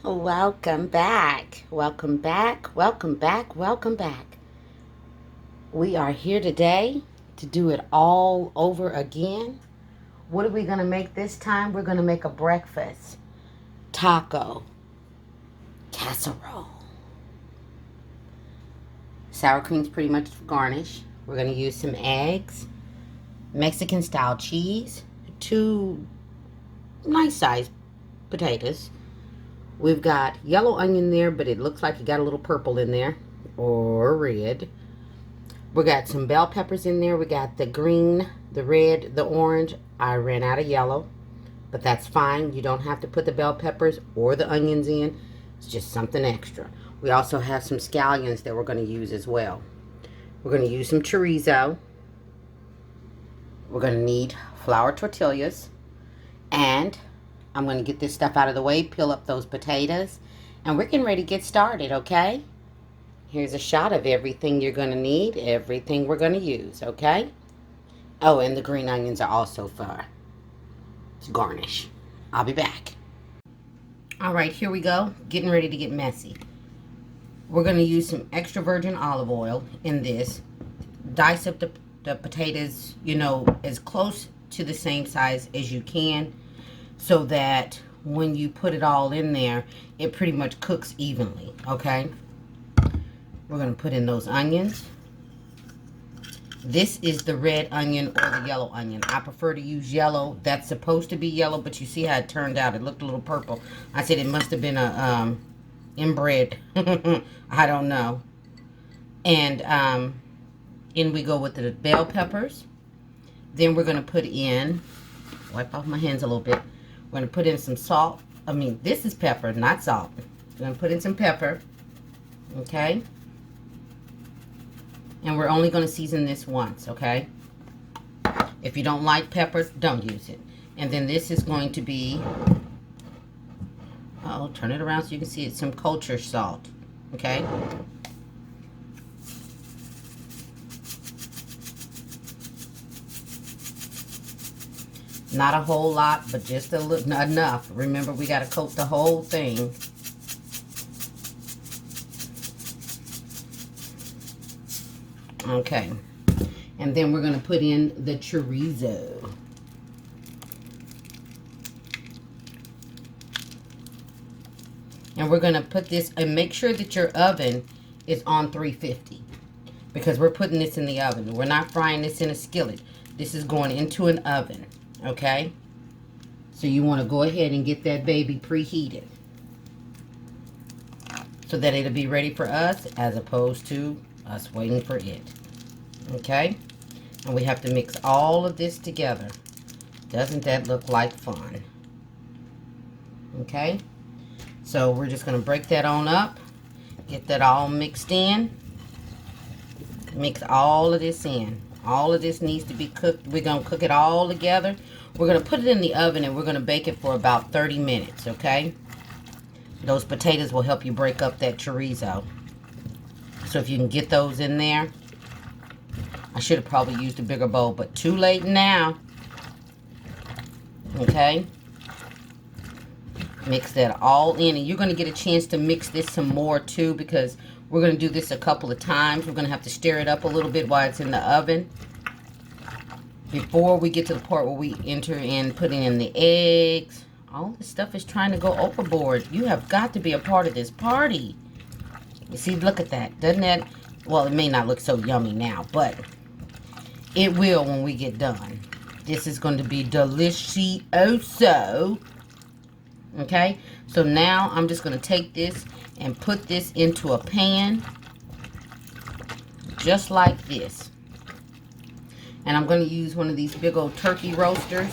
Welcome back. Welcome back. Welcome back. Welcome back. We are here today to do it all over again. What are we going to make this time? We're going to make a breakfast taco casserole. Sour cream's pretty much garnish. We're going to use some eggs, Mexican style cheese, two nice sized potatoes. We've got yellow onion there, but it looks like you got a little purple in there or red. We got some bell peppers in there. We got the green, the red, the orange. I ran out of yellow, but that's fine. You don't have to put the bell peppers or the onions in. It's just something extra. We also have some scallions that we're going to use as well. We're going to use some chorizo. We're going to need flour tortillas. And I'm going to get this stuff out of the way, peel up those potatoes, and we're getting ready to get started, okay? Here's a shot of everything you're going to need, everything we're going to use, okay? Oh, and the green onions are also for garnish. I'll be back. All right, here we go. Getting ready to get messy. We're going to use some extra virgin olive oil in this. Dice up the potatoes, as close to the same size as you can, so that when you put it all in there, it pretty much cooks evenly, okay? We're going to put in those onions. This is the red onion or the yellow onion. I prefer to use yellow. That's supposed to be yellow, but you see how it turned out. It looked a little purple. I said it must have been a inbred. I don't know. And in we go with the bell peppers. Then we're going to put in, wipe off my hands a little bit. We're going to put in some salt. This is pepper, not salt. We're going to put in some pepper. Okay? And we're only going to season this once, okay? If you don't like peppers, don't use it. And then this is going to be, turn it around so you can see it's some kosher salt, okay? Not a whole lot, but just a little, enough. Remember, we got to coat the whole thing. Okay. And then we're going to put in the chorizo. And we're going to put this, and make sure that your oven is on 350. Because we're putting this in the oven. We're not frying this in a skillet. This is going into an oven. Okay? So you want to go ahead and get that baby preheated, so that it'll be ready for us as opposed to us waiting for it. Okay? And we have to mix all of this together. Doesn't that look like fun? Okay? So we're just going to break that on up. Get that all mixed in. Mix all of this in. All of this needs to be cooked. We're going to cook it all together. We're going to put it in the oven and we're going to bake it for about 30 minutes, okay? Those potatoes will help you break up that chorizo. So if you can get those in there. I should have probably used a bigger bowl, but too late now. Okay? Mix that all in. And you're going to get a chance to mix this some more too, because we're going to do this a couple of times. We're going to have to stir it up a little bit while it's in the oven, before we get to the part where we enter in putting in the eggs. All this stuff is trying to go overboard. You have got to be a part of this party. You see, look at that. Doesn't that, well, it may not look so yummy now, but it will when we get done. This is going to be delicioso. Okay, so now I'm just going to take this and put this into a pan, just like this. And I'm going to use one of these big old turkey roasters,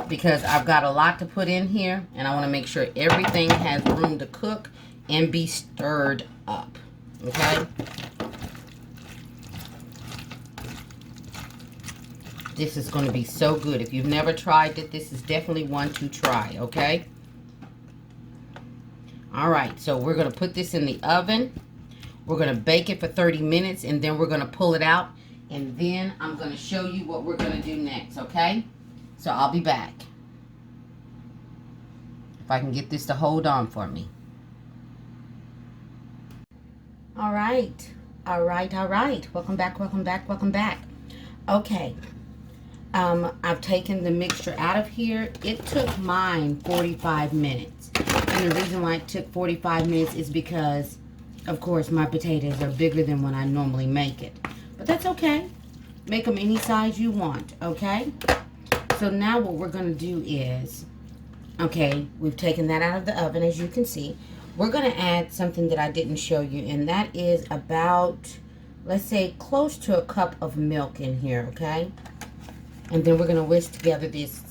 because I've got a lot to put in here, and I want to make sure everything has room to cook and be stirred up. Okay? This is going to be so good. If you've never tried it, this is definitely one to try, okay? All right, so we're going to put this in the oven. We're going to bake it for 30 minutes, and then we're going to pull it out, and then I'm going to show you what we're going to do next, okay? So I'll be back. If I can get this to hold on for me. All right. All right. All right. Welcome back. Welcome back. Welcome back. Okay. I've taken the mixture out of here. It took mine 45 minutes. And the reason why it took 45 minutes is because, of course, my potatoes are bigger than when I normally make it. But that's okay. Make them any size you want, okay? So now what we're going to do is, okay, we've taken that out of the oven, as you can see. We're going to add something that I didn't show you, and that is about, let's say, close to a cup of milk in here, okay? And then we're going to whisk together this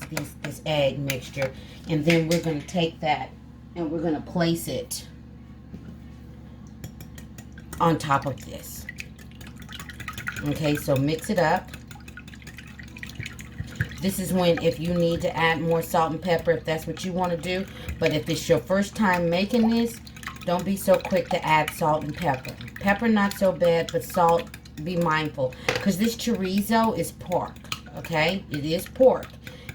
egg mixture. And then we're going to take that and we're going to place it on top of this. Okay, so mix it up. This is when, if you need to add more salt and pepper, if that's what you want to do. But if it's your first time making this, don't be so quick to add salt and pepper. Pepper, not so bad, but salt, be mindful. Because this chorizo is pork. Okay, it is pork.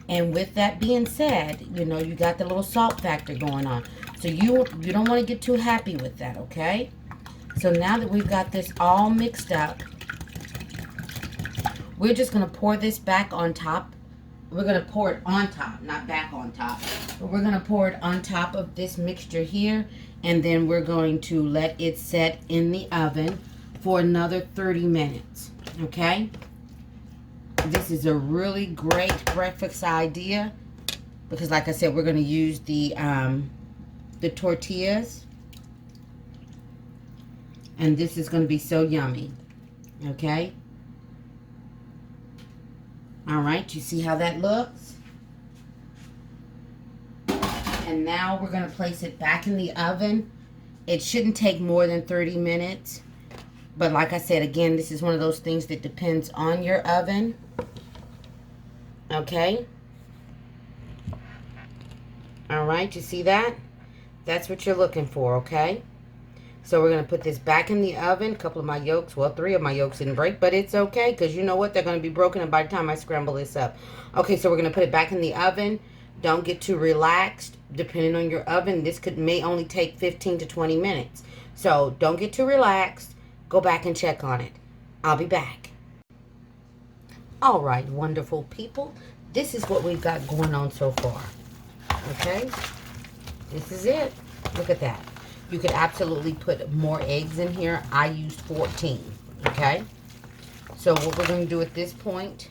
And with that being said, you know, you got the little salt factor going on. So you don't want to get too happy with that, okay? So now that we've got this all mixed up, we're just going to pour this back on top. We're going to pour it on top, not back on top. But we're going to pour it on top of this mixture here. And then we're going to let it set in the oven for another 30 minutes, okay? This is a really great breakfast idea because, like I said, we're going to use the tortillas, and this is going to be so yummy. Okay. All right. You see how that looks? And now we're going to place it back in the oven. It shouldn't take more than 30 minutes. But like I said, again, this is one of those things that depends on your oven. Okay. All right, you see that? That's what you're looking for, okay? So we're going to put this back in the oven. A couple of my yolks, well, 3 of my yolks didn't break, but it's okay because you know what? They're going to be broken by the time I scramble this up. Okay, so we're going to put it back in the oven. Don't get too relaxed. Depending on your oven, this may only take 15 to 20 minutes. So don't get too relaxed. Go back and check on it. I'll be back. All right, wonderful people. This is what we've got going on so far. Okay? This is it. Look at that. You could absolutely put more eggs in here. I used 14. Okay? So what we're going to do at this point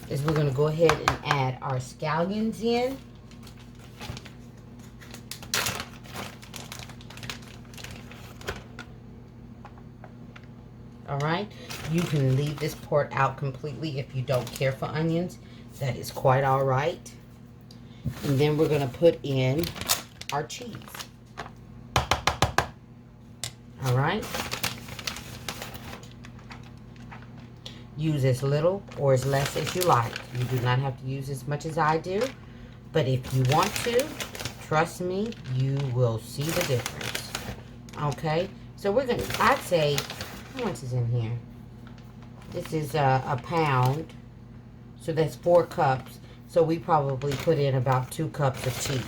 is we're going to go ahead and add our scallions in. Alright, you can leave this part out completely if you don't care for onions. That is quite alright. And then we're going to put in our cheese. Alright. Use as little or as less as you like. You do not have to use as much as I do. But if you want to, trust me, you will see the difference. Okay, so we're going to, I'd say, how much is in here? This is a pound. So that's 4 cups. So we probably put in about 2 cups of cheese.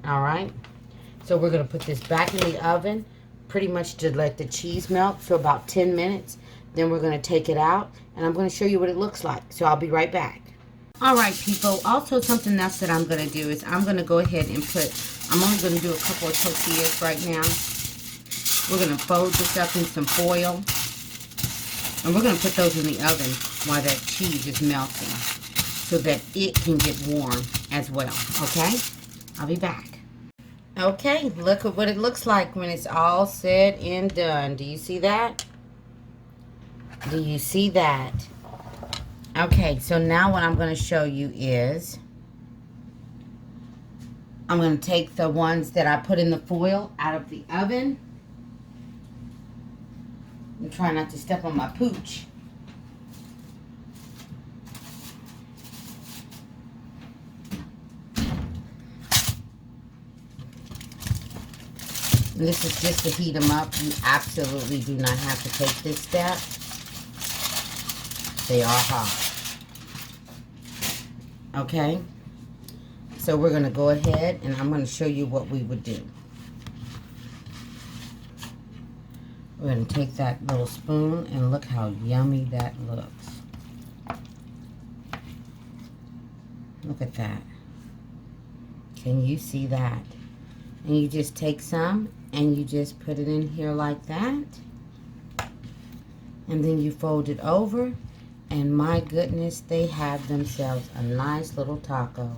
Alright. So we're going to put this back in the oven. Pretty much to let the cheese melt for about 10 minutes. Then we're going to take it out. And I'm going to show you what it looks like. So I'll be right back. Alright people. Also something else that I'm going to do is I'm going to go ahead and I'm only going to do a couple of tortillas right now. We're going to fold this up in some foil. And we're going to put those in the oven while that cheese is melting so that it can get warm as well. Okay? I'll be back. Okay, look at what it looks like when it's all said and done. Do you see that? Do you see that? Okay, so now what I'm going to show you is I'm going to take the ones that I put in the foil out of the oven. I'm trying not to step on my pooch. And this is just to heat them up. You absolutely do not have to take this step. They are hot. Okay? So we're going to go ahead and I'm going to show you what we would do. We're going to take that little spoon and look how yummy that looks. Look at that. Can you see that? And you just take some and you just put it in here like that. And then you fold it over. And my goodness, they have themselves a nice little taco.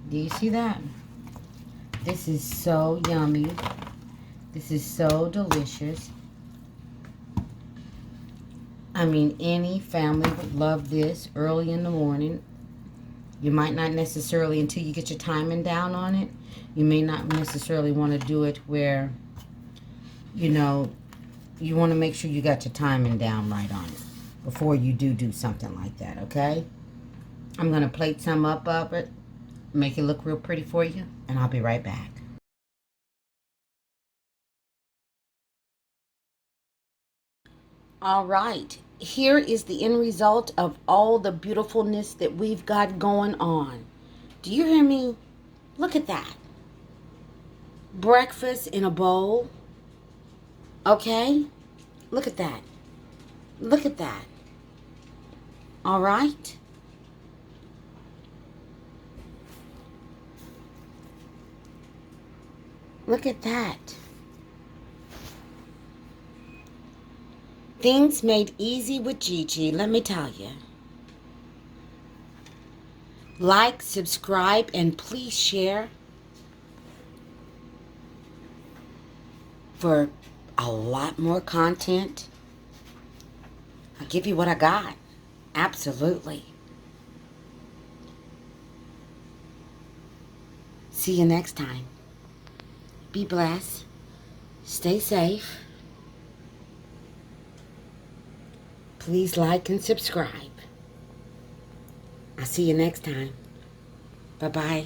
Do you see that? This is so yummy. This is so delicious. I mean, any family would love this early in the morning. You might not necessarily, until you get your timing down on it, you may not necessarily want to do it where, you know, you want to make sure you got your timing down right on it before you do something like that, okay? I'm going to plate some up of it, make it look real pretty for you, and I'll be right back. All right, here is the end result of all the beautifulness that we've got going on. Do you hear me? Look at that. Breakfast in a bowl. Okay? Look at that. Look at that. All right? Look at that. Things made easy with Gigi, let me tell you. Like, subscribe, and please share for a lot more content. I'll give you what I got. Absolutely. See you next time. Be blessed. Stay safe. Please like and subscribe. I'll see you next time. Bye-bye.